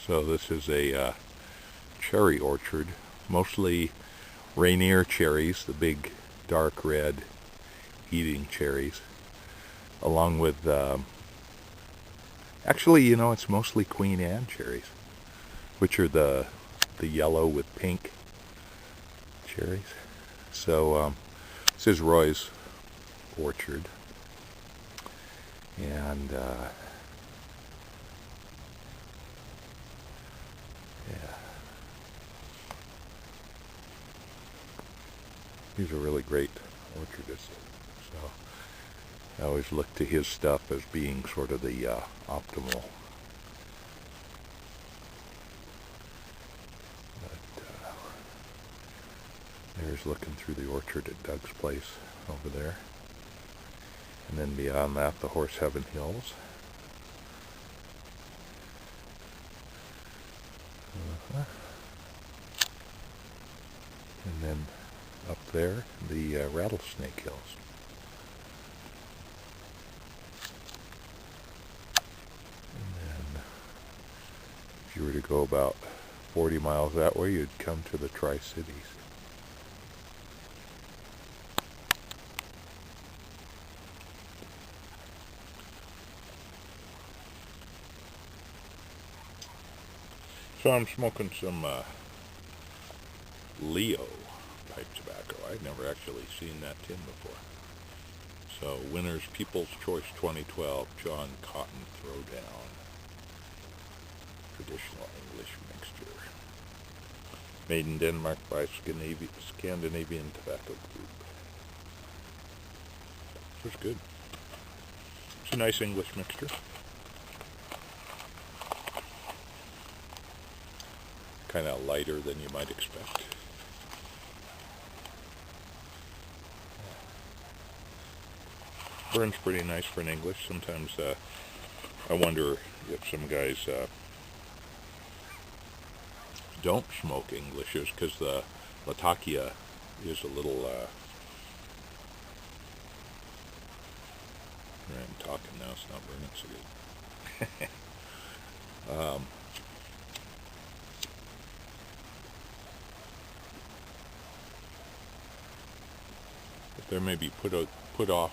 So this is a cherry orchard, mostly Rainier cherries, the big dark red eating cherries, along with, actually, you know, it's mostly Queen Anne cherries, which are the yellow with pink cherries. So this is Roy's orchard, and yeah, he's a really great orchardist. So I always look to his stuff as being sort of the optimal. There's looking through the orchard at Doug's place over there. And then beyond that, the Horse Heaven Hills. And then up there, the Rattlesnake Hills. And then if you were to go about 40 miles that way, you'd come to the Tri-Cities. So I'm smoking some Leo pipe tobacco. I'd never actually seen that tin before. So Winner's People's Choice 2012 John Cotton Throwdown Traditional English Mixture. Made in Denmark by Scandanavian Tobacco Group. So it's good. It's a nice English mixture. Kind of lighter than you might expect. Burns pretty nice for an English. Sometimes I wonder if some guys don't smoke Englishes because the Latakia is a little... I'm talking now, it's not burning so good. They may be put off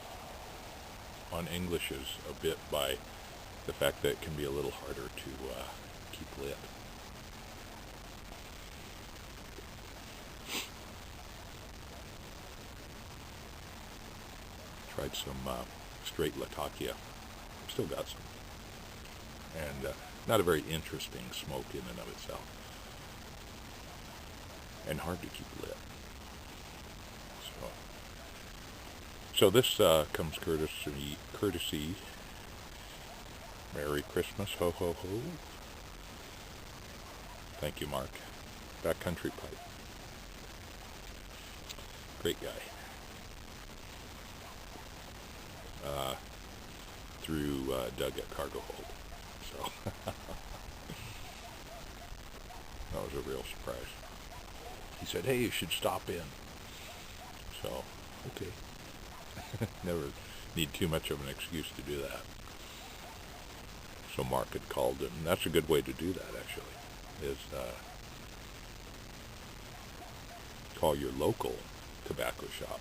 on Englishes a bit by the fact that it can be a little harder to keep lit. Tried some straight Latakia. Still got some. And not a very interesting smoke in and of itself. And hard to keep lit. So this comes courtesy, Merry Christmas, ho ho ho. Thank you, Mark. Backcountry Pipe. Great guy. Through Doug at CargoHold. So that was a real surprise. He said, hey, you should stop in. So, okay. Never need too much of an excuse to do that. So Mark had called him. And that's a good way to do that, actually, is call your local tobacco shop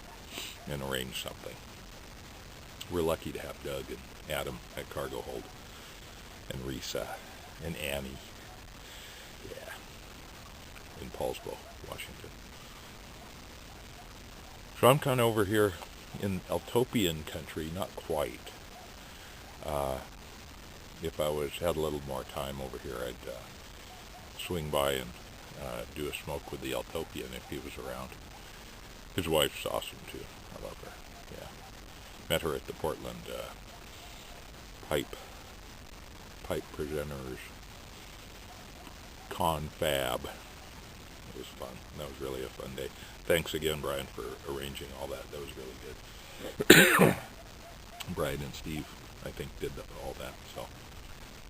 and arrange something. We're lucky to have Doug and Adam at CargoHold, and Risa and Annie, yeah, in Poulsbo, Washington. So I'm kind of over here in Utopian country, not quite. If I had a little more time over here, I'd swing by and do a smoke with the Utopian if he was around. His wife's awesome too. I love her. Yeah, met her at the Portland pipe presenters confab. It was fun. That was really a fun day. Thanks again, Brian, for arranging all that. That was really good. Brian and Steve, I think, did all that, so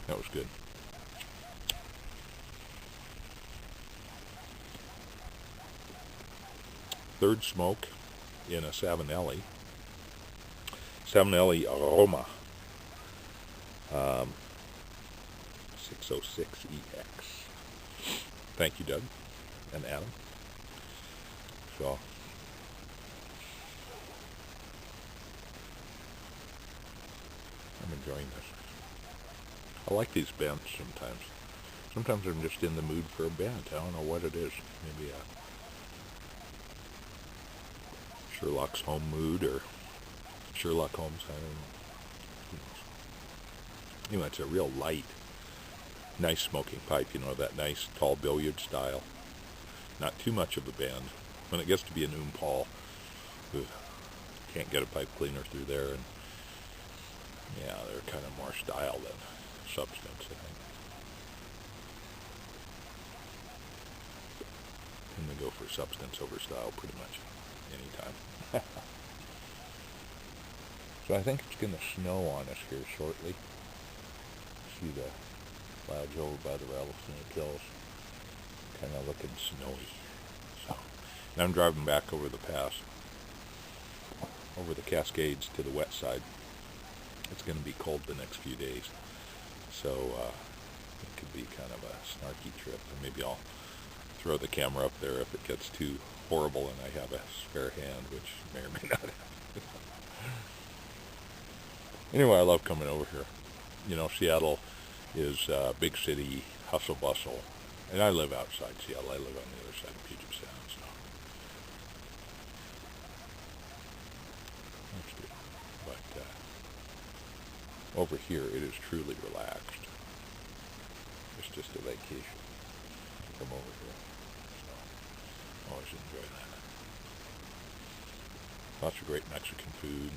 that was good. Third smoke in a Savinelli Roma. 6 606EX. Thank you, Doug and Adam. So, I'm enjoying this. I like these bands sometimes. Sometimes I'm just in the mood for a band. I don't know what it is. Maybe a Sherlock's Holmes mood or Sherlock Holmes. I don't know. Who knows? Anyway, it's a real light, nice smoking pipe. You know, that nice tall billiard style. Not too much of a band. When it gets to be an Paul, can't get a pipe cleaner through there, and yeah, they're kind of more style than substance, I think. And they go for substance over style pretty much anytime. So I think it's going to snow on us here shortly. See the clouds over by the Rattlesnake Hills, kind of looking snowy. So, and I'm driving back over the pass, over the Cascades to the wet side. It's going to be cold the next few days, so it could be kind of a snarky trip. And maybe I'll throw the camera up there if it gets too horrible and I have a spare hand, which may or may not have. Anyway, I love coming over here. You know, Seattle is a big city, hustle bustle, and I live outside Seattle. I live on the other side of Puget Sound, so that's good. But over here, it is truly relaxed. It's just a vacation to come over here. So, always enjoy that. Lots of great Mexican food.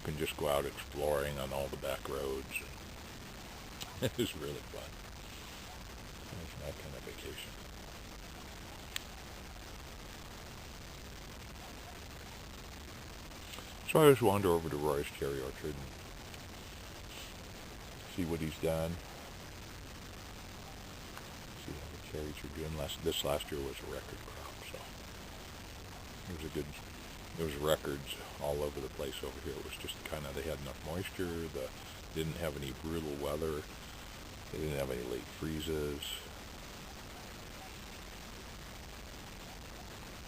You can just go out exploring on all the back roads. It is really fun. It's my kind of vacation. So I always wander over to Roy's Cherry Orchard and see what he's done. See how the cherries are doing. This last year was a record crop, so it was a good. There was records all over the place over here. It was just kind of, they had enough moisture, didn't have any brutal weather, they didn't have any late freezes.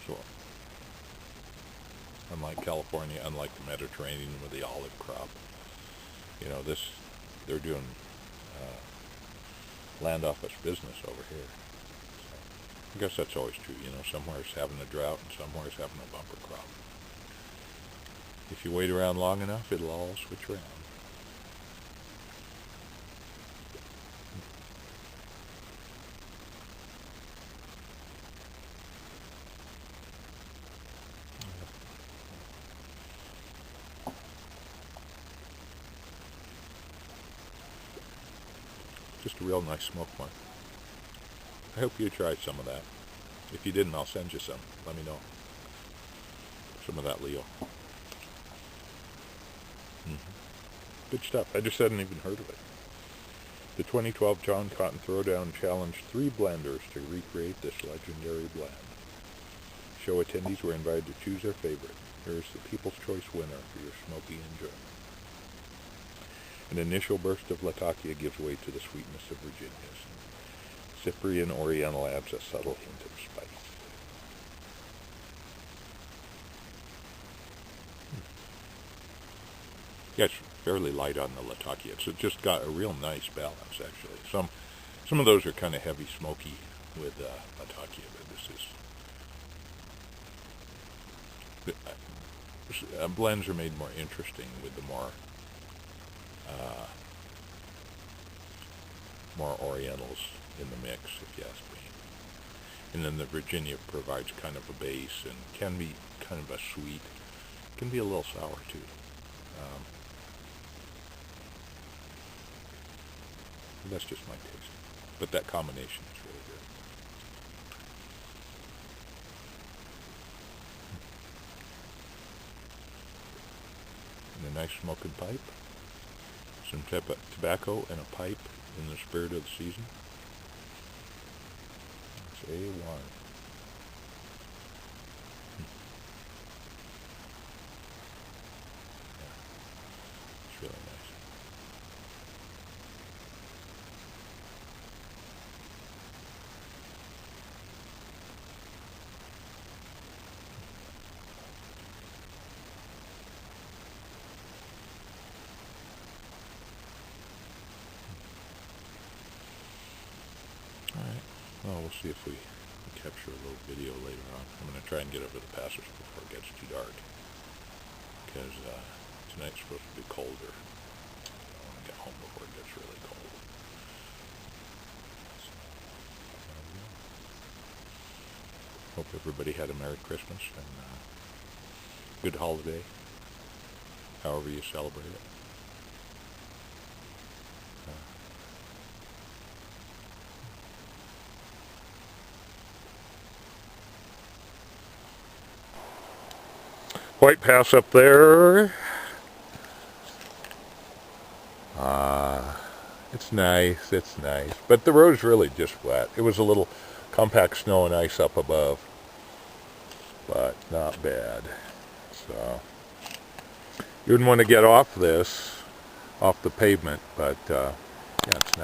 So, unlike California, unlike the Mediterranean with the olive crop, you know, they're doing land office business over here. So, I guess that's always true, you know, somewhere's having a drought and somewhere's having a bumper crop. If you wait around long enough, it'll all switch around. Just a real nice smoke mark. I hope you tried some of that. If you didn't, I'll send you some. Let me know. Some of that Leo. Good stuff. I just hadn't even heard of it. The 2012 John Cotton Throwdown challenged 3 blenders to recreate this legendary blend. Show attendees were invited to choose their favorite. Here is the People's Choice winner for your smoky enjoyment. An initial burst of Latakia gives way to the sweetness of Virginia's. Cyprian Oriental adds a subtle hint of spice. Yeah, it's fairly light on the Latakia. It's just got a real nice balance, actually. Some of those are kind of heavy, smoky with Latakia, but this is... blends are made more interesting with the more Orientals in the mix, if you ask me. And then the Virginia provides kind of a base and can be kind of a sweet, can be a little sour too. That's just my taste. But that combination is really good. And a nice smoking pipe. Some tobacco and a pipe in the spirit of the season. It's A1. Yeah. It's really nice. see if we can capture a little video later on. I'm going to try and get over the passage before it gets too dark, because tonight's supposed to be colder. I want to get home before it gets really cold. So, there we go. Hope everybody had a Merry Christmas and good holiday, however you celebrate it. White Pass up there. It's nice, it's nice. But the road's really just wet. It was a little compact snow and ice up above, but not bad. So, you wouldn't want to get off the pavement, but yeah, it's nice.